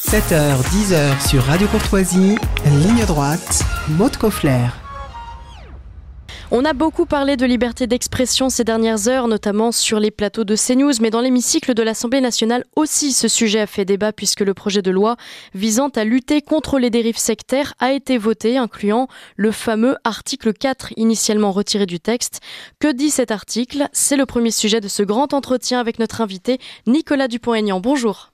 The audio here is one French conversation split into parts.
7h, 10h sur Radio Courtoisie, ligne droite, Maud Koffler. On a beaucoup parlé de liberté d'expression ces dernières heures, notamment sur les plateaux de CNews, mais dans l'hémicycle de l'Assemblée nationale aussi, ce sujet a fait débat puisque le projet de loi visant à lutter contre les dérives sectaires a été voté, incluant le fameux article 4 initialement retiré du texte. Que dit cet article ? C'est le premier sujet de ce grand entretien avec notre invité Nicolas Dupont-Aignan. Bonjour.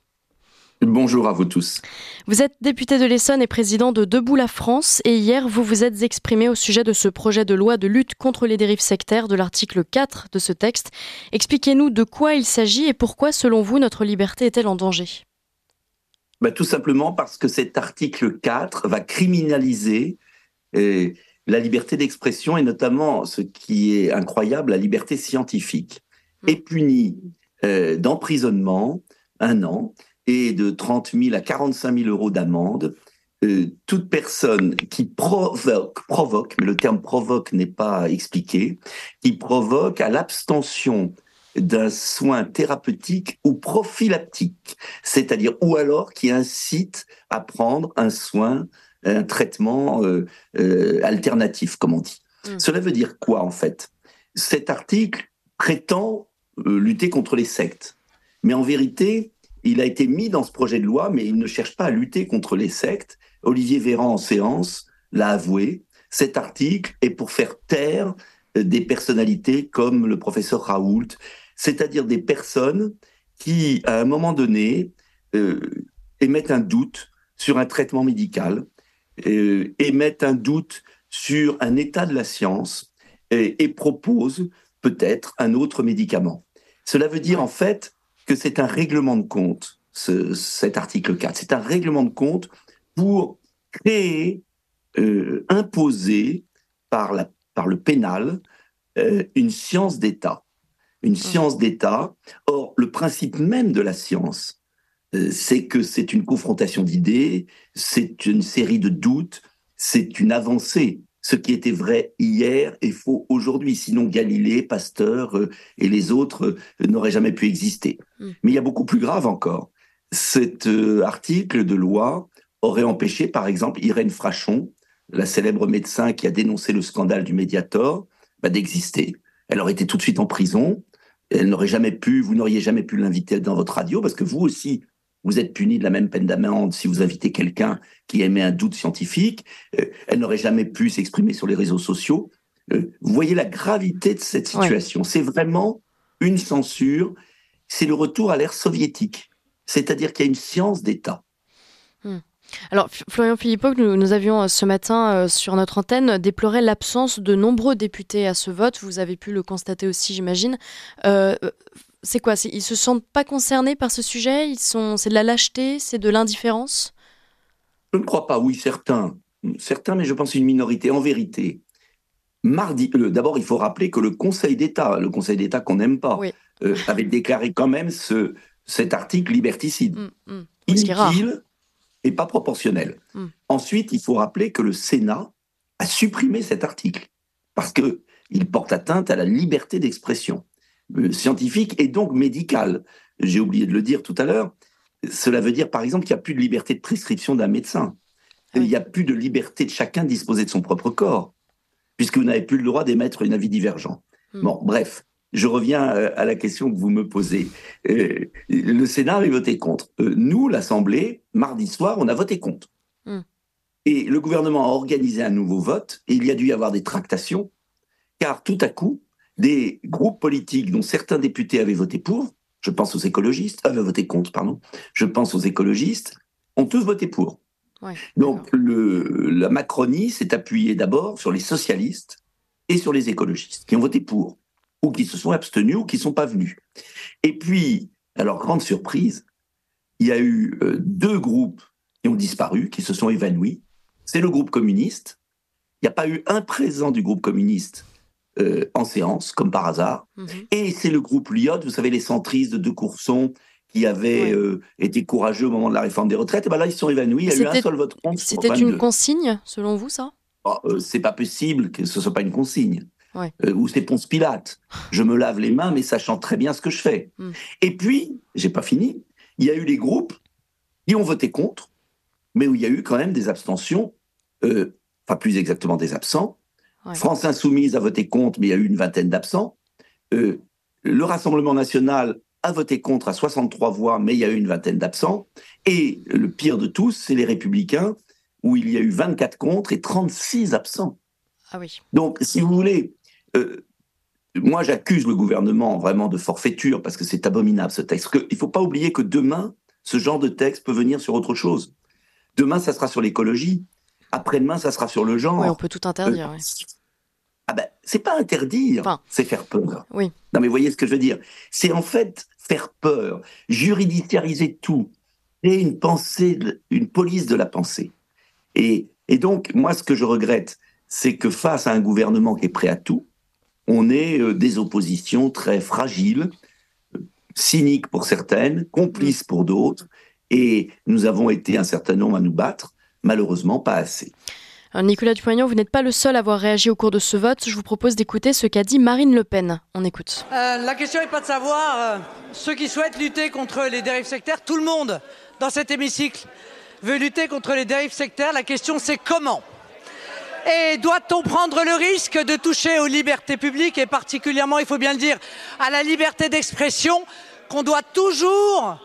Bonjour à vous tous. Vous êtes député de l'Essonne et président de Debout la France et hier vous vous êtes exprimé au sujet de ce projet de loi de lutte contre les dérives sectaires de l'article 4 de ce texte. Expliquez-nous de quoi il s'agit et pourquoi selon vous notre liberté est-elle en danger ? Tout simplement parce que cet article 4 va criminaliser la liberté d'expression et notamment, ce qui est incroyable, la liberté scientifique et punit d'emprisonnement 1 an et de 30 000 à 45 000 euros d'amende, toute personne qui provoque, mais le terme provoque n'est pas expliqué, qui provoque à l'abstention d'un soin thérapeutique ou prophylactique, c'est-à-dire, ou alors qui incite à prendre un soin, un traitement alternatif, comme on dit. Cela veut dire quoi, en fait ? Cet article prétend lutter contre les sectes, mais en vérité, il a été mis dans ce projet de loi, mais il ne cherche pas à lutter contre les sectes. Olivier Véran, en séance, l'a avoué. Cet article est pour faire taire des personnalités comme le professeur Raoult, c'est-à-dire des personnes qui, à un moment donné, émettent un doute sur un traitement médical, émettent un doute sur un état de la science et proposent peut-être un autre médicament. Cela veut dire, en fait, que c'est un règlement de compte, cet article 4. C'est un règlement de compte pour créer, imposer par le pénal, une science d'État. Une science d'État. Or, le principe même de la science, c'est que c'est une confrontation d'idées, c'est une série de doutes, c'est une avancée. Ce qui était vrai hier est faux aujourd'hui. Sinon, Galilée, Pasteur et les autres n'auraient jamais pu exister. Mais il y a beaucoup plus grave encore. Cet article de loi aurait empêché, par exemple, Irène Frachon, la célèbre médecin qui a dénoncé le scandale du Mediator, d'exister. Elle aurait été tout de suite en prison. Vous n'auriez jamais pu l'inviter dans votre radio, parce que vous aussi, vous êtes puni de la même peine d'amende si vous invitez quelqu'un qui émet un doute scientifique. Elle n'aurait jamais pu s'exprimer sur les réseaux sociaux. Vous voyez la gravité de cette situation. Ouais. C'est vraiment une censure. C'est le retour à l'ère soviétique. C'est-à-dire qu'il y a une science d'État. Alors, Florian Philippot, nous avions ce matin sur notre antenne déploré l'absence de nombreux députés à ce vote. Vous avez pu le constater aussi, j'imagine. C'est quoi ? Ils se sentent pas concernés par ce sujet ? C'est de la lâcheté ? C'est de l'indifférence ? Je ne crois pas. Oui, certains, mais je pense une minorité. En vérité, mardi, d'abord, il faut rappeler que le Conseil d'État qu'on n'aime pas, avait déclaré quand même cet article liberticide, inutile et pas proportionnel. Ensuite, il faut rappeler que le Sénat a supprimé cet article parce qu'il porte atteinte à la liberté d'expression scientifique et donc médicale. J'ai oublié de le dire tout à l'heure. Cela veut dire, par exemple, qu'il n'y a plus de liberté de prescription d'un médecin. Il n'y a plus de liberté de chacun de disposer de son propre corps, puisque vous n'avez plus le droit d'émettre un avis divergent. Bon, bref, je reviens à la question que vous me posez. Le Sénat avait voté contre. Nous, l'Assemblée, mardi soir, on a voté contre. Et le gouvernement a organisé un nouveau vote, et il y a dû y avoir des tractations, car tout à coup, des groupes politiques dont certains députés avaient voté pour, je pense aux écologistes, avaient voté contre, pardon, je pense aux écologistes, ont tous voté pour. Ouais, donc la Macronie s'est appuyée d'abord sur les socialistes et sur les écologistes, qui ont voté pour, ou qui se sont abstenus, ou qui ne sont pas venus. Et puis, alors grande surprise, il y a eu 2 groupes qui ont disparu, qui se sont évanouis. C'est le groupe communiste. Il n'y a pas eu un présent du groupe communiste en séance, comme par hasard. Et c'est le groupe Lyot, vous savez, les centristes de Courson, qui avaient été courageux au moment de la réforme des retraites. Et là, ils se sont évanouis. Il y a eu un seul vote contre. C'était une consigne, selon vous, ça ? C'est pas possible que ce soit pas une consigne. Ou c'est Ponce Pilate. Je me lave les mains, mais sachant très bien ce que je fais. Et puis, j'ai pas fini, il y a eu les groupes qui ont voté contre, mais où il y a eu quand même des abstentions, enfin plus exactement des absents. Ouais. France Insoumise a voté contre, mais il y a eu une vingtaine d'absents. Le Rassemblement national a voté contre à 63 voix, mais il y a eu une vingtaine d'absents. Et le pire de tous, c'est les Républicains, où il y a eu 24 contre et 36 absents. Ah oui. Donc, si vous voulez, moi j'accuse le gouvernement vraiment de forfaiture, parce que c'est abominable ce texte. Il ne faut pas oublier que demain, ce genre de texte peut venir sur autre chose. Demain, ça sera sur l'écologie. Après-demain, ça sera sur le genre. Oui, on peut tout interdire. Oui. Ah ben, c'est pas interdire, c'est faire peur. Oui. Non, mais vous voyez ce que je veux dire. C'est en fait faire peur, juridicialiser tout, et une pensée, une police de la pensée. Et donc, moi, ce que je regrette, c'est que face à un gouvernement qui est prêt à tout, on ait des oppositions très fragiles, cyniques pour certaines, complices pour d'autres, et nous avons été un certain nombre à nous battre, malheureusement pas assez. Alors Nicolas Dupont-Aignan, vous n'êtes pas le seul à avoir réagi au cours de ce vote. Je vous propose d'écouter ce qu'a dit Marine Le Pen. On écoute. La question n'est pas de savoir ceux qui souhaitent lutter contre les dérives sectaires. Tout le monde dans cet hémicycle veut lutter contre les dérives sectaires. La question, c'est comment ? Et doit-on prendre le risque de toucher aux libertés publiques et particulièrement, il faut bien le dire, à la liberté d'expression qu'on doit toujours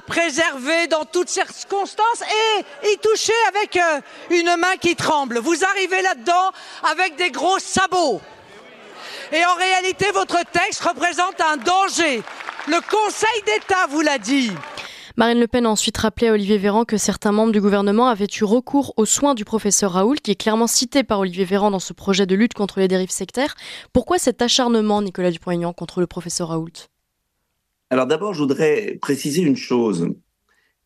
préserver dans toutes circonstances et y toucher avec une main qui tremble. Vous arrivez là-dedans avec des gros sabots. Et en réalité, votre texte représente un danger. Le Conseil d'État vous l'a dit. Marine Le Pen a ensuite rappelé à Olivier Véran que certains membres du gouvernement avaient eu recours aux soins du professeur Raoult, qui est clairement cité par Olivier Véran dans ce projet de lutte contre les dérives sectaires. Pourquoi cet acharnement, Nicolas Dupont-Aignan, contre le professeur Raoult ? Alors d'abord, je voudrais préciser une chose.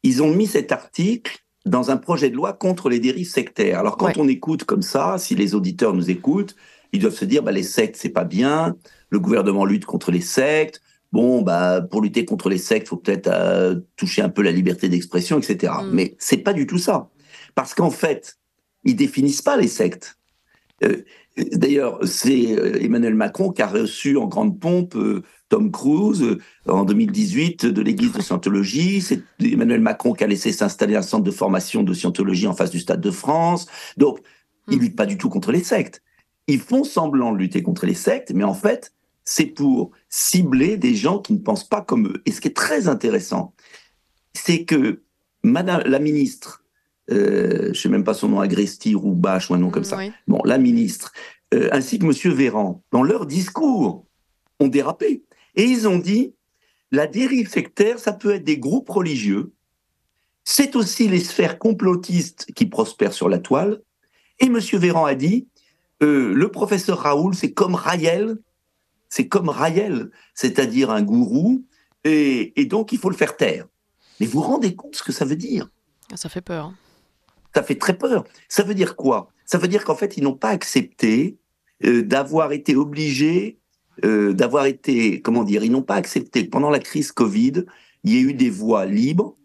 Ils ont mis cet article dans un projet de loi contre les dérives sectaires. Alors quand on écoute comme ça, si les auditeurs nous écoutent, ils doivent se dire les sectes, c'est pas bien, le gouvernement lutte contre les sectes, pour lutter contre les sectes, il faut peut-être toucher un peu la liberté d'expression, etc. Mais c'est pas du tout ça. Parce qu'en fait, ils définissent pas les sectes. D'ailleurs, c'est Emmanuel Macron qui a reçu en grande pompe Tom Cruise en 2018 de l'église de Scientologie. C'est Emmanuel Macron qui a laissé s'installer un centre de formation de Scientologie en face du Stade de France. Donc, ils luttent pas du tout contre les sectes. Ils font semblant de lutter contre les sectes, mais en fait, c'est pour cibler des gens qui ne pensent pas comme eux. Et ce qui est très intéressant, c'est que Madame la ministre, je ne sais même pas son nom, Agresti, Roubache ou un nom comme ça, la ministre, ainsi que Monsieur Véran, dans leur discours, ont dérapé. Et ils ont dit, la dérive sectaire, ça peut être des groupes religieux, c'est aussi les sphères complotistes qui prospèrent sur la toile. Et Monsieur Véran a dit, le professeur Raoult, c'est comme Raël, c'est-à-dire un gourou, et donc il faut le faire taire. Mais vous vous rendez compte ce que ça veut dire ? Ça fait peur. Ça fait très peur. Ça veut dire quoi ? Ça veut dire qu'en fait, ils n'ont pas accepté d'avoir été obligés, ils n'ont pas accepté que pendant la crise Covid, il y ait eu des voix libres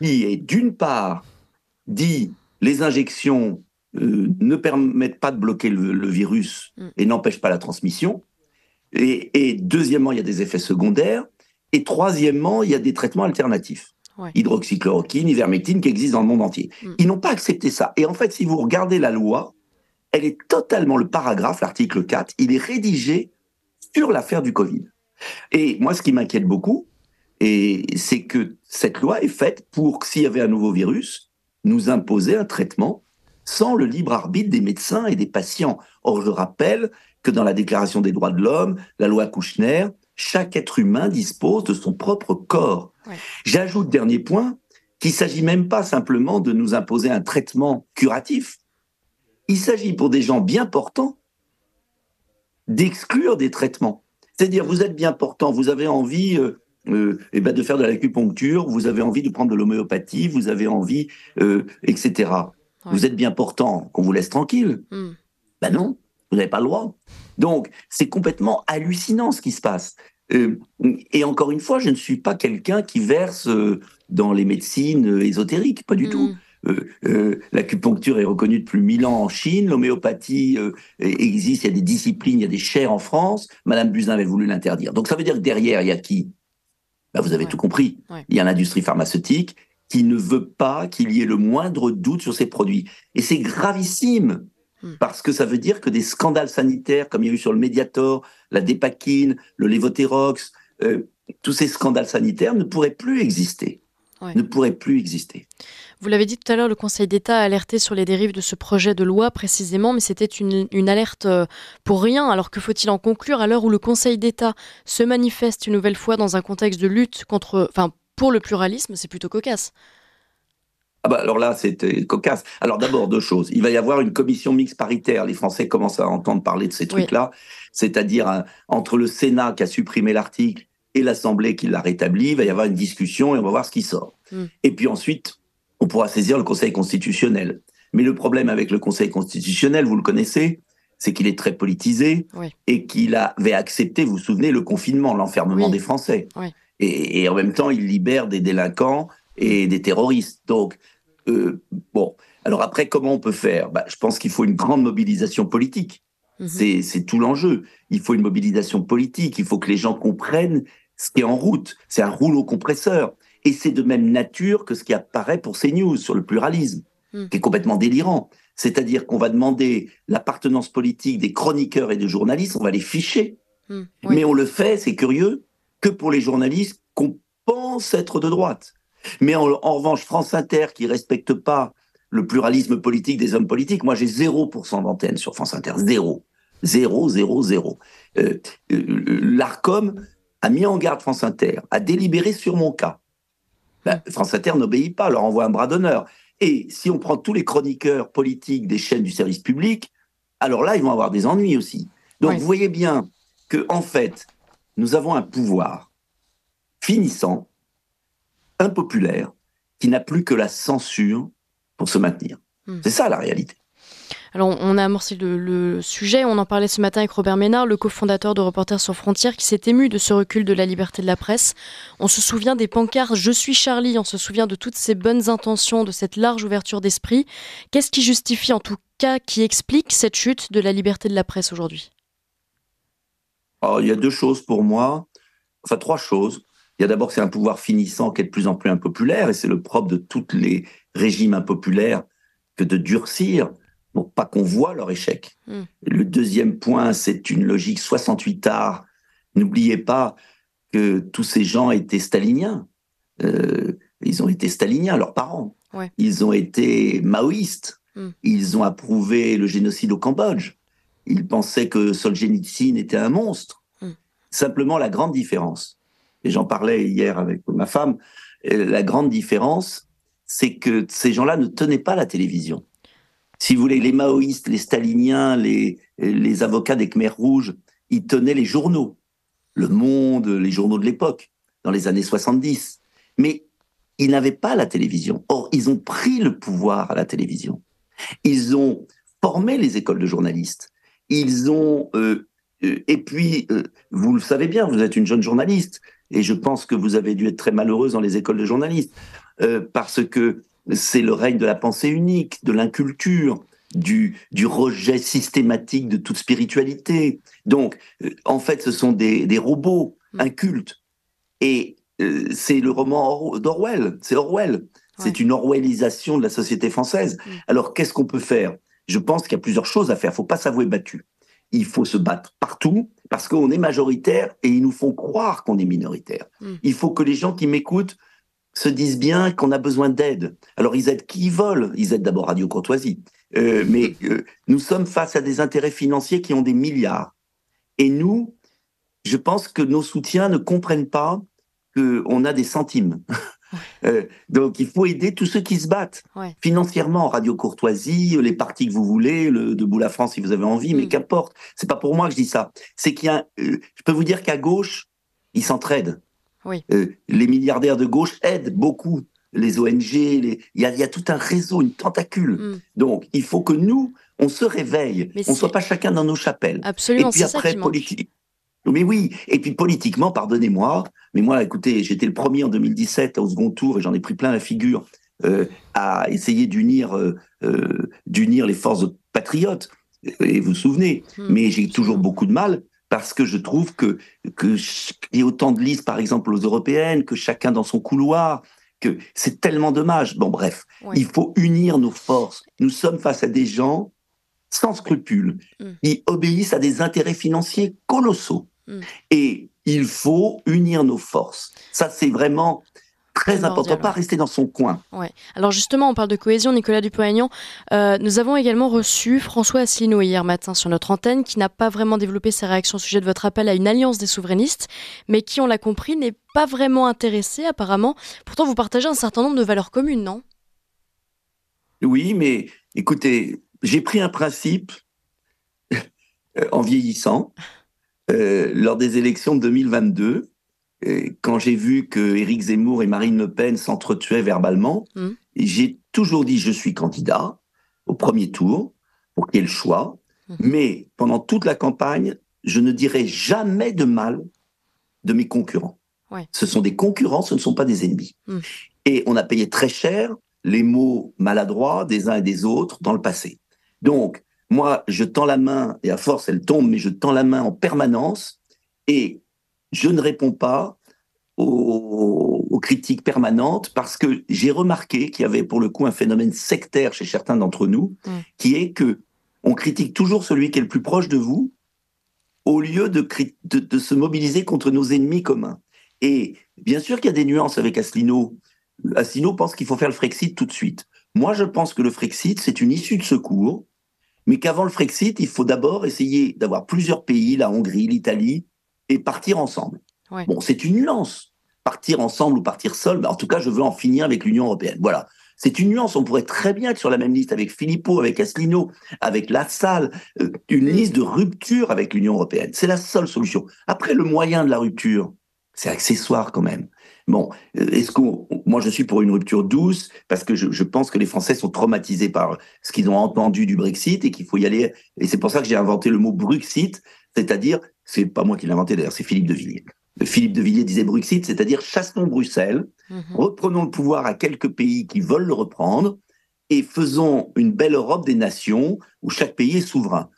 qui aient d'une part dit les injections ne permettent pas de bloquer le virus et n'empêchent pas la transmission. Et deuxièmement, il y a des effets secondaires. Et troisièmement, il y a des traitements alternatifs. Hydroxychloroquine, ivermectine, qui existent dans le monde entier. Ils n'ont pas accepté ça. Et en fait, si vous regardez la loi, elle est totalement, le paragraphe, l'article 4, il est rédigé sur l'affaire du Covid. Et moi, ce qui m'inquiète beaucoup, c'est que cette loi est faite pour, s'il y avait un nouveau virus, nous imposer un traitement sans le libre arbitre des médecins et des patients. Or, je rappelle que dans la Déclaration des droits de l'homme, la loi Kouchner, chaque être humain dispose de son propre corps. J'ajoute, dernier point, qu'il ne s'agit même pas simplement de nous imposer un traitement curatif. Il s'agit pour des gens bien portants d'exclure des traitements. C'est-à-dire, vous êtes bien portant, vous avez envie de faire de l'acupuncture, vous avez envie de prendre de l'homéopathie, vous avez envie, etc. Vous êtes bien portant, qu'on vous laisse tranquille. Non, vous n'avez pas le droit. Donc, c'est complètement hallucinant ce qui se passe. Et encore une fois, je ne suis pas quelqu'un qui verse dans les médecines ésotériques, pas du tout. L'acupuncture est reconnue depuis 1000 ans en Chine, l'homéopathie existe, il y a des disciplines, il y a des chaires en France. Madame Buzyn avait voulu l'interdire. Donc ça veut dire que derrière, il y a qui ? Vous avez tout compris. Il y a l'industrie pharmaceutique qui ne veut pas qu'il y ait le moindre doute sur ces produits. Et c'est gravissime, parce que ça veut dire que des scandales sanitaires, comme il y a eu sur le Mediator, la Dépakine, le Levothyrox, tous ces scandales sanitaires ne pourraient plus exister. Ouais. Ne pourraient plus exister. Vous l'avez dit tout à l'heure, le Conseil d'État a alerté sur les dérives de ce projet de loi précisément, mais c'était une alerte pour rien. Alors que faut-il en conclure à l'heure où le Conseil d'État se manifeste une nouvelle fois dans un contexte de lutte pour le pluralisme? C'est plutôt cocasse. Ah bah alors là, c'est cocasse. Alors d'abord, deux choses. Il va y avoir une commission mixte paritaire. Les Français commencent à entendre parler de ces trucs-là. C'est-à-dire entre le Sénat qui a supprimé l'article et l'Assemblée qui l'a rétabli, il va y avoir une discussion et on va voir ce qui sort. Et puis ensuite, on pourra saisir le Conseil constitutionnel. Mais le problème avec le Conseil constitutionnel, vous le connaissez, c'est qu'il est très politisé et qu'il avait accepté, vous vous souvenez, le confinement, l'enfermement des Français. Et en même temps, il libère des délinquants et des terroristes. Donc, bon. Alors après, comment on peut faire ? Je pense qu'il faut une grande mobilisation politique. C'est tout l'enjeu. Il faut une mobilisation politique. Il faut que les gens comprennent ce qui est en route. C'est un rouleau compresseur. Et c'est de même nature que ce qui apparaît pour CNews sur le pluralisme, qui est complètement délirant. C'est-à-dire qu'on va demander l'appartenance politique des chroniqueurs et des journalistes, on va les ficher. Mais on le fait, c'est curieux, que pour les journalistes qu'on pense être de droite. Mais en revanche, France Inter, qui ne respecte pas le pluralisme politique des hommes politiques, moi j'ai 0% d'antenne sur France Inter. 0. L'Arcom a mis en garde France Inter, a délibéré sur mon cas. France Inter n'obéit pas, leur envoie un bras d'honneur. Et si on prend tous les chroniqueurs politiques des chaînes du service public, alors là, ils vont avoir des ennuis aussi. Donc vous voyez bien que, en fait, nous avons un pouvoir finissant, impopulaire, qui n'a plus que la censure pour se maintenir. C'est ça la réalité. Alors, on a amorcé le sujet, on en parlait ce matin avec Robert Ménard, le cofondateur de Reporters sans frontières, qui s'est ému de ce recul de la liberté de la presse. On se souvient des pancartes « Je suis Charlie », on se souvient de toutes ces bonnes intentions, de cette large ouverture d'esprit. Qu'est-ce qui justifie, en tout cas, qui explique cette chute de la liberté de la presse aujourd'hui ? Alors, il y a deux choses pour moi, enfin trois choses. Il y a d'abord que c'est un pouvoir finissant qui est de plus en plus impopulaire, et c'est le propre de tous les régimes impopulaires que de durcir, pour pas qu'on voit leur échec. Le deuxième point, c'est une logique 68 art. N'oubliez pas que tous ces gens étaient staliniens. Ils ont été staliniens, leurs parents. Ils ont été maoïstes. Ils ont approuvé le génocide au Cambodge. Ils pensaient que Solzhenitsyn était un monstre. Simplement, la grande différence, et j'en parlais hier avec ma femme, la grande différence, c'est que ces gens-là ne tenaient pas la télévision. Si vous voulez, les maoïstes, les staliniens, les avocats des Khmers rouges, ils tenaient les journaux. Le Monde, les journaux de l'époque, dans les années 70. Mais ils n'avaient pas la télévision. Or, ils ont pris le pouvoir à la télévision. Ils ont formé les écoles de journalistes. Ils ont... et puis, vous le savez bien, vous êtes une jeune journaliste, et je pense que vous avez dû être très malheureuse dans les écoles de journalistes, parce que c'est le règne de la pensée unique, de l'inculture, du rejet systématique de toute spiritualité. Donc, en fait, ce sont des robots incultes. Et c'est le roman d'Orwell. C'est Orwell. C'est une orwellisation de la société française. Alors, qu'est-ce qu'on peut faire ? Je pense qu'il y a plusieurs choses à faire. Il ne faut pas s'avouer battu. Il faut se battre partout, parce qu'on est majoritaire et ils nous font croire qu'on est minoritaire. Il faut que les gens qui m'écoutent se disent bien qu'on a besoin d'aide. Alors, ils aident qui ils veulent. Ils aident d'abord Radio Courtoisie. Mais nous sommes face à des intérêts financiers qui ont des milliards. Et nous, je pense que nos soutiens ne comprennent pas qu'on a des centimes. Donc, il faut aider tous ceux qui se battent financièrement. Radio Courtoisie, les partis que vous voulez, le Debout la France si vous avez envie, mais qu'importe. C'est pas pour moi que je dis ça. C'est qu'il y a, je peux vous dire qu'à gauche, ils s'entraident. Les milliardaires de gauche aident beaucoup les ONG. Il y a tout un réseau, une tentacule. Donc, il faut que nous, on se réveille. On ne soit pas chacun dans nos chapelles. Absolument, et puis après, politique. Mais oui, et puis politiquement, pardonnez-moi, mais moi, écoutez, j'étais le premier en 2017 au second tour, et j'en ai pris plein la figure, à essayer d'unir les forces patriotes, et vous vous souvenez, mais j'ai toujours beaucoup de mal, parce que je trouve qu'il y a autant de listes, par exemple, aux européennes, que chacun dans son couloir, que c'est tellement dommage. Bon, bref, il faut unir nos forces. Nous sommes face à des gens sans scrupules, qui obéissent à des intérêts financiers colossaux. Et il faut unir nos forces. Ça, c'est vraiment très important, pas rester dans son coin. Ouais. Alors justement, on parle de cohésion, Nicolas Dupont-Aignan. Nous avons également reçu François Asselineau hier matin sur notre antenne, qui n'a pas vraiment développé ses réactions au sujet de votre appel à une alliance des souverainistes, mais qui, on l'a compris, n'est pas vraiment intéressé apparemment. Pourtant, vous partagez un certain nombre de valeurs communes, non ? Oui, mais écoutez, j'ai pris un principe en vieillissant lors des élections de 2022. Quand j'ai vu que Éric Zemmour et Marine Le Pen s'entretuaient verbalement, j'ai toujours dit je suis candidat au premier tour pour qu'il y ait le choix, mais pendant toute la campagne, je ne dirai jamais de mal de mes concurrents. Ouais. Ce sont des concurrents, ce ne sont pas des ennemis. Et on a payé très cher les mots maladroits des uns et des autres dans le passé. Donc, moi, je tends la main, et à force elle tombe, mais je tends la main en permanence, et je ne réponds pas aux critiques permanentes parce que j'ai remarqué qu'il y avait pour le coup un phénomène sectaire chez certains d'entre nous, qui est que on critique toujours celui qui est le plus proche de vous au lieu de se mobiliser contre nos ennemis communs. Et bien sûr qu'il y a des nuances avec Asselineau. Asselineau pense qu'il faut faire le Frexit tout de suite. Moi, je pense que le Frexit, c'est une issue de secours, mais qu'avant le Frexit, il faut d'abord essayer d'avoir plusieurs pays, la Hongrie, l'Italie, et partir ensemble. Ouais. Bon, c'est une nuance. Partir ensemble ou partir seul, mais en tout cas, je veux en finir avec l'Union européenne. Voilà. C'est une nuance. On pourrait très bien être sur la même liste avec Philippot, avec Asselineau, avec Lassalle, une liste de rupture avec l'Union européenne. C'est la seule solution. Après, le moyen de la rupture, c'est accessoire quand même. Bon, moi je suis pour une rupture douce parce que je pense que les Français sont traumatisés par ce qu'ils ont entendu du Brexit et qu'il faut y aller. Et c'est pour ça que j'ai inventé le mot Bruxit, c'est-à-dire, c'est pas moi qui l'ai inventé d'ailleurs, c'est Philippe de Villiers. Philippe de Villiers disait Bruxit, c'est-à-dire chassons Bruxelles, reprenons le pouvoir à quelques pays qui veulent le reprendre et faisons une belle Europe des nations où chaque pays est souverain.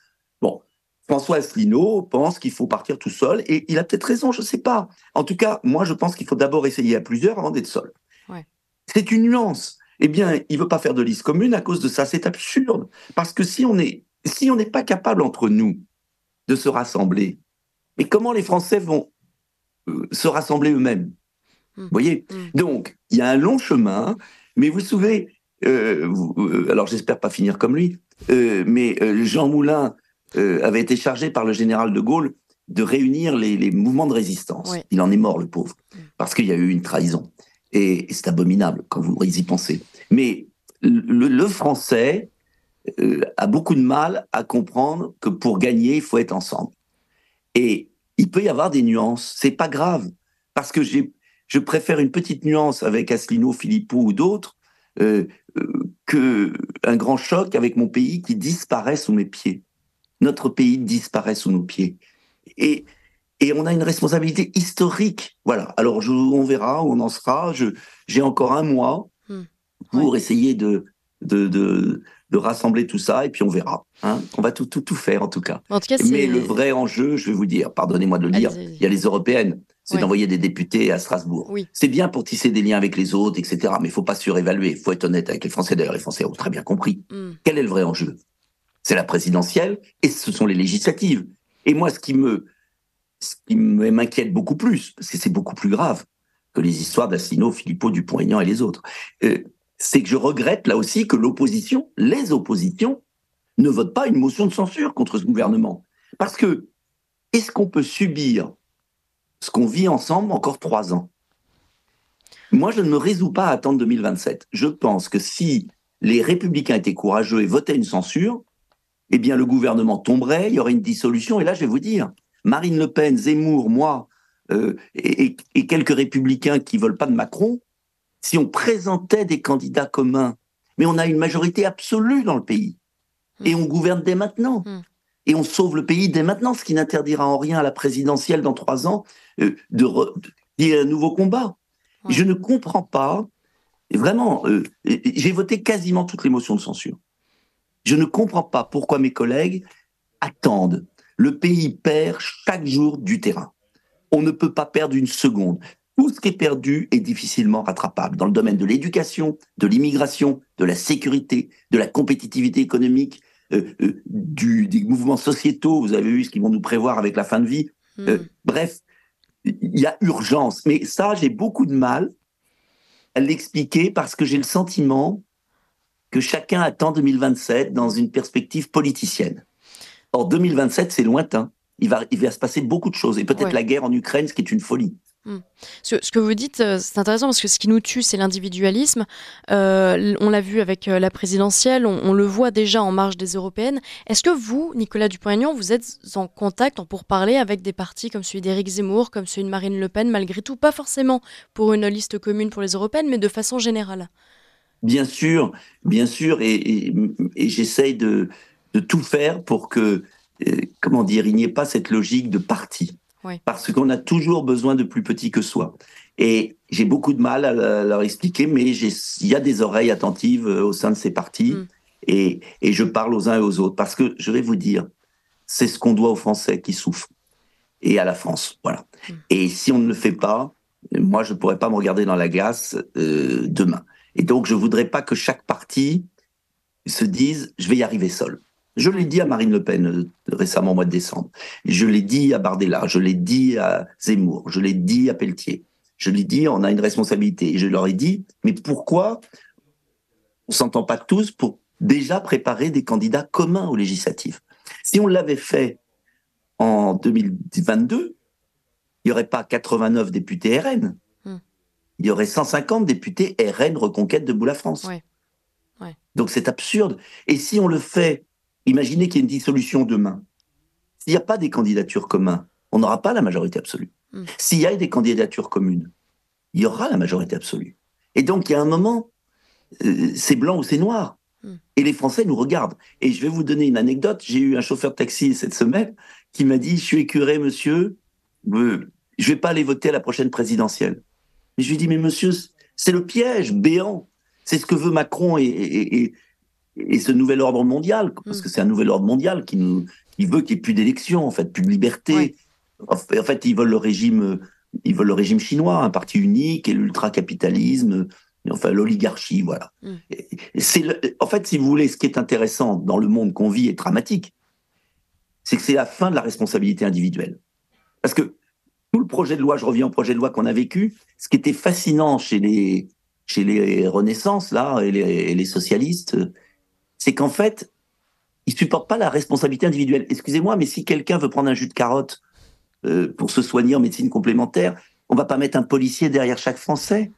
Bon. François Asselineau pense qu'il faut partir tout seul, et il a peut-être raison, je ne sais pas. En tout cas, moi, je pense qu'il faut d'abord essayer à plusieurs avant d'être seul. Ouais. C'est une nuance. Eh bien, il ne veut pas faire de liste commune à cause de ça. C'est absurde. Parce que si on n'est pas capable entre nous de se rassembler, mais comment les Français vont se rassembler eux-mêmes ? Vous voyez ? Donc, il y a un long chemin, mais vous savez, alors j'espère pas finir comme lui, mais Jean Moulin avait été chargé par le général de Gaulle de réunir les mouvements de résistance. Ouais. Il en est mort, le pauvre, parce qu'il y a eu une trahison. Et c'est abominable quand vous y pensez. Mais le Français a beaucoup de mal à comprendre que pour gagner, il faut être ensemble. Et il peut y avoir des nuances. C'est pas grave, parce que je préfère une petite nuance avec Asselineau, Philippot ou d'autres qu'un grand choc avec mon pays qui disparaît sous mes pieds. Notre pays disparaît sous nos pieds. Et on a une responsabilité historique. Voilà. Alors, on verra où on en sera. J'ai encore un mois pour essayer de rassembler tout ça, et puis on verra. Hein. On va tout faire, en tout cas. Mais le vrai enjeu, je vais vous dire, pardonnez-moi de le dire, il y a les européennes. C'est d'envoyer des députés à Strasbourg. Oui. C'est bien pour tisser des liens avec les autres, etc. Mais il ne faut pas surévaluer. Il faut être honnête avec les Français. D'ailleurs, les Français ont très bien compris. Quel est le vrai enjeu ? C'est la présidentielle et ce sont les législatives. Et moi, ce qui m'inquiète beaucoup plus, parce que c'est beaucoup plus grave que les histoires d'Asselineau, Philippot, Dupont-Aignan et les autres, c'est que je regrette là aussi que les oppositions, ne votent pas une motion de censure contre ce gouvernement. Parce que, est-ce qu'on peut subir ce qu'on vit ensemble encore 3 ans ? Moi, je ne me résous pas à attendre 2027. Je pense que si les Républicains étaient courageux et votaient une censure, eh bien, le gouvernement tomberait, il y aurait une dissolution. Et là, je vais vous dire, Marine Le Pen, Zemmour, moi, et quelques républicains qui ne veulent pas de Macron, si on présentait des candidats communs, mais on a une majorité absolue dans le pays, et on gouverne dès maintenant, et on sauve le pays dès maintenant, ce qui n'interdira en rien à la présidentielle dans 3 ans qu'il y ait un nouveau combat. Ouais. Je ne comprends pas, vraiment, j'ai voté quasiment toutes les motions de censure. Je ne comprends pas pourquoi mes collègues attendent. Le pays perd chaque jour du terrain. On ne peut pas perdre une seconde. Tout ce qui est perdu est difficilement rattrapable dans le domaine de l'éducation, de l'immigration, de la sécurité, de la compétitivité économique, des mouvements sociétaux. Vous avez vu ce qu'ils vont nous prévoir avec la fin de vie. Bref, il y a urgence. Mais ça, j'ai beaucoup de mal à l'expliquer parce que j'ai le sentiment que chacun attend 2027 dans une perspective politicienne. Or, 2027, c'est lointain. Il va se passer beaucoup de choses. Et peut-être la guerre en Ukraine, ce qui est une folie. Ce que vous dites, c'est intéressant parce que ce qui nous tue, c'est l'individualisme. On l'a vu avec la présidentielle, on le voit déjà en marge des européennes. Est-ce que vous, Nicolas Dupont-Aignan, vous êtes en contact, pour parler avec des partis comme celui d'Éric Zemmour, comme celui de Marine Le Pen, malgré tout, pas forcément pour une liste commune pour les européennes, mais de façon générale? Bien sûr, et j'essaye de tout faire pour que, il n'y ait pas cette logique de parti. Oui. Parce qu'on a toujours besoin de plus petits que soi. Et j'ai beaucoup de mal à leur expliquer, mais il y a des oreilles attentives au sein de ces partis, et je parle aux uns et aux autres. Parce que, je vais vous dire, c'est ce qu'on doit aux Français qui souffrent, et à la France, voilà. Et si on ne le fait pas, moi, je ne pourrais pas me regarder dans la glace demain. Et donc, je ne voudrais pas que chaque parti se dise « je vais y arriver seul ». Je l'ai dit à Marine Le Pen récemment au mois de décembre. Je l'ai dit à Bardella, je l'ai dit à Zemmour, je l'ai dit à Pelletier. Je l'ai dit, on a une responsabilité. Et je leur ai dit, mais pourquoi on ne s'entend pas tous pour déjà préparer des candidats communs aux législatives? Si on l'avait fait en 2022, il n'y aurait pas 89 députés RN. Il y aurait 150 députés RN Reconquête Debout la France. Ouais. Donc c'est absurde. Et si on le fait, imaginez qu'il y ait une dissolution demain. S'il n'y a pas des candidatures communes, on n'aura pas la majorité absolue. S'il y a des candidatures communes, il y aura la majorité absolue. Et donc il y a un moment, c'est blanc ou c'est noir. Et les Français nous regardent. Et je vais vous donner une anecdote. J'ai eu un chauffeur de taxi cette semaine qui m'a dit « Je suis écœuré, monsieur, je ne vais pas aller voter à la prochaine présidentielle. » Mais je lui dis « Mais monsieur, c'est le piège béant. C'est ce que veut Macron et ce nouvel ordre mondial, parce que c'est un nouvel ordre mondial qui veut qu'il n'y ait plus d'élections, en fait, plus de liberté. Ouais. En fait, ils veulent le régime chinois, un parti unique et l'ultracapitalisme, enfin l'oligarchie, voilà. En fait, si vous voulez, ce qui est intéressant dans le monde qu'on vit est dramatique, c'est que c'est la fin de la responsabilité individuelle. Parce que tout le projet de loi, je reviens au projet de loi qu'on a vécu, ce qui était fascinant chez les Renaissances, là, et les socialistes, c'est qu'en fait, ils ne supportent pas la responsabilité individuelle. Excusez-moi, mais si quelqu'un veut prendre un jus de carotte pour se soigner en médecine complémentaire, on ne va pas mettre un policier derrière chaque Français.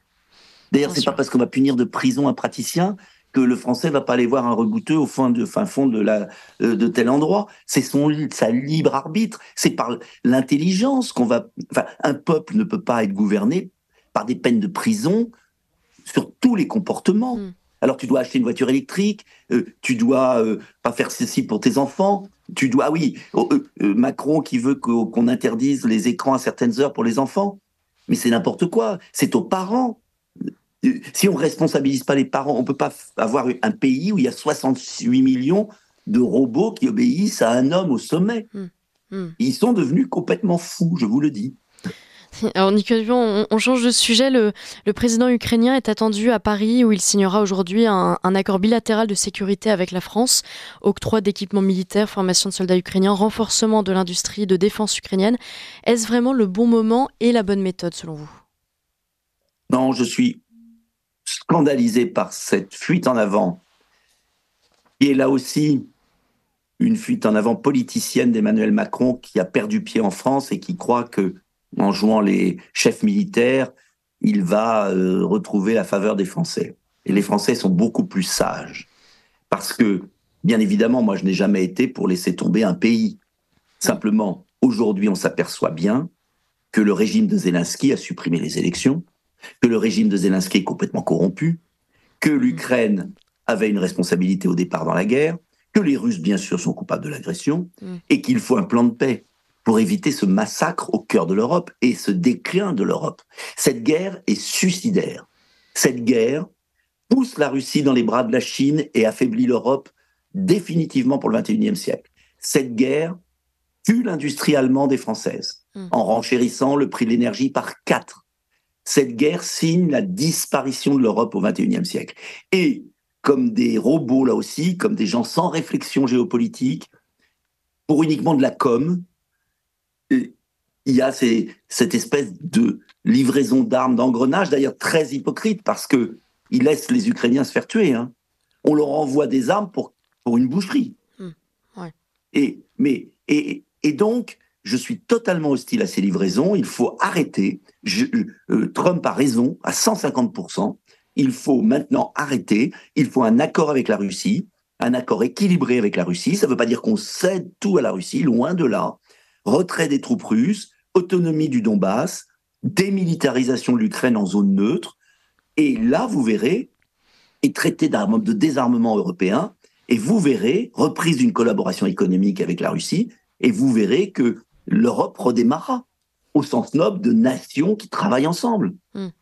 D'ailleurs, c'est pas parce qu'on va punir de prison un praticien que le Français va pas aller voir un rebouteux au fin fond de tel endroit. C'est sa libre arbitre. C'est par l'intelligence qu'on va. Enfin, un peuple ne peut pas être gouverné par des peines de prison sur tous les comportements. Alors, tu dois acheter une voiture électrique, tu dois pas faire ceci pour tes enfants, tu dois, Macron qui veut qu'on interdise les écrans à certaines heures pour les enfants. Mais c'est n'importe quoi, c'est aux parents. Si on ne responsabilise pas les parents, on ne peut pas avoir un pays où il y a 68 millions de robots qui obéissent à un homme au sommet. Ils sont devenus complètement fous, je vous le dis. Alors Nicolas Dupont, on change de sujet. Le président ukrainien est attendu à Paris où il signera aujourd'hui un accord bilatéral de sécurité avec la France, octroi d'équipements militaires, formation de soldats ukrainiens, renforcement de l'industrie de défense ukrainienne. Est-ce vraiment le bon moment et la bonne méthode selon vous? Non, je suis scandalisé par cette fuite en avant, qui est là aussi une fuite en avant politicienne d'Emmanuel Macron qui a perdu pied en France et qui croit que en jouant les chefs militaires, il va retrouver la faveur des Français. Et les Français sont beaucoup plus sages. Parce que, bien évidemment, moi, je n'ai jamais été pour laisser tomber un pays. Simplement, aujourd'hui, on s'aperçoit bien que le régime de Zelensky a supprimé les élections, que le régime de Zelensky est complètement corrompu, que l'Ukraine avait une responsabilité au départ dans la guerre, que les Russes, bien sûr, sont coupables de l'agression, et qu'il faut un plan de paix pour éviter ce massacre au cœur de l'Europe et ce déclin de l'Europe. Cette guerre est suicidaire. Cette guerre pousse la Russie dans les bras de la Chine et affaiblit l'Europe définitivement pour le XXIe siècle. Cette guerre tue l'industrie allemande et française en renchérissant le prix de l'énergie par 4. cette guerre signe la disparition de l'Europe au XXIe siècle. Et comme des robots, là aussi, comme des gens sans réflexion géopolitique, pour uniquement de la com, il y a cette espèce de livraison d'armes, d'engrenage, d'ailleurs très hypocrite, parce qu'ils laissent les Ukrainiens se faire tuer. Hein. On leur envoie des armes pour une boucherie. Ouais. Et donc, je suis totalement hostile à ces livraisons. Il faut arrêter. Trump a raison à 150%. Il faut maintenant arrêter. Il faut un accord avec la Russie, un accord équilibré avec la Russie. Ça ne veut pas dire qu'on cède tout à la Russie, loin de là. Retrait des troupes russes, autonomie du Donbass, démilitarisation de l'Ukraine en zone neutre. Et là, vous verrez, et traité de désarmement européen, et vous verrez, reprise d'une collaboration économique avec la Russie, et vous verrez que l'Europe redémarrera, au sens noble de nations qui travaillent ensemble.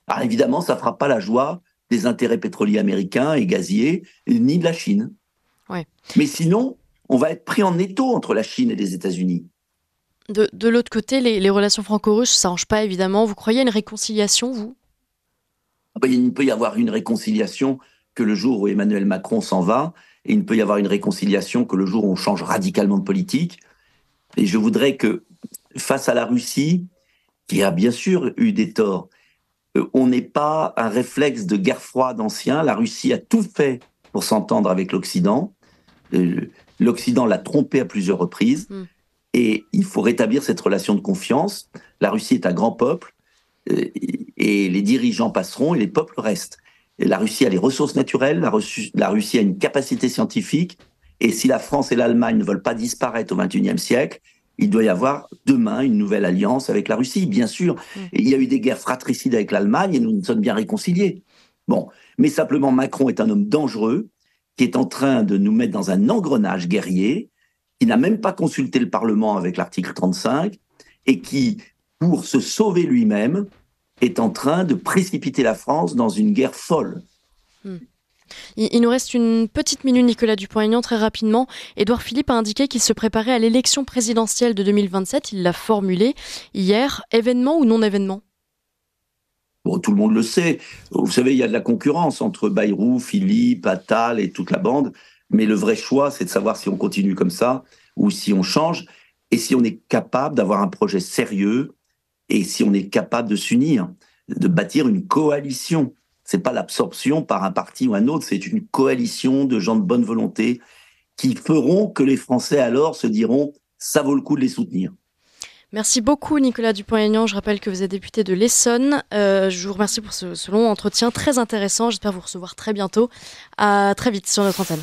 Alors évidemment, ça ne fera pas la joie des intérêts pétroliers américains et gaziers, ni de la Chine. Ouais. Mais sinon, on va être pris en étau entre la Chine et les États-Unis. De l'autre côté, les relations franco-russes, ça n'arrange pas évidemment. Vous croyez à une réconciliation, vous ? Il ne peut y avoir une réconciliation que le jour où Emmanuel Macron s'en va, et il ne peut y avoir une réconciliation que le jour où on change radicalement de politique. Et je voudrais que, face à la Russie, qui a bien sûr eu des torts, on n'ait pas un réflexe de guerre froide ancien. La Russie a tout fait pour s'entendre avec l'Occident. L'Occident l'a trompé à plusieurs reprises. Et il faut rétablir cette relation de confiance. La Russie est un grand peuple, et les dirigeants passeront et les peuples restent. Et la Russie a les ressources naturelles, la Russie a une capacité scientifique, et si la France et l'Allemagne ne veulent pas disparaître au XXIe siècle, il doit y avoir demain une nouvelle alliance avec la Russie, bien sûr. Et il y a eu des guerres fratricides avec l'Allemagne et nous nous sommes bien réconciliés. Bon, mais simplement Macron est un homme dangereux qui est en train de nous mettre dans un engrenage guerrier, qui n'a même pas consulté le Parlement avec l'article 35 et qui, pour se sauver lui-même, est en train de précipiter la France dans une guerre folle. Il nous reste une petite minute, Nicolas Dupont-Aignan, très rapidement. Édouard Philippe a indiqué qu'il se préparait à l'élection présidentielle de 2027. Il l'a formulé hier. Événement ou non-événement ? Bon, tout le monde le sait. Vous savez, il y a de la concurrence entre Bayrou, Philippe, Attal et toute la bande. Mais le vrai choix, c'est de savoir si on continue comme ça ou si on change et si on est capable d'avoir un projet sérieux et si on est capable de s'unir, de bâtir une coalition. C'est pas l'absorption par un parti ou un autre, c'est une coalition de gens de bonne volonté qui feront que les Français alors se diront « ça vaut le coup de les soutenir ». Merci beaucoup Nicolas Dupont-Aignan. Je rappelle que vous êtes député de l'Essonne. Je vous remercie pour ce long entretien très intéressant. J'espère vous recevoir très bientôt. À très vite sur notre antenne.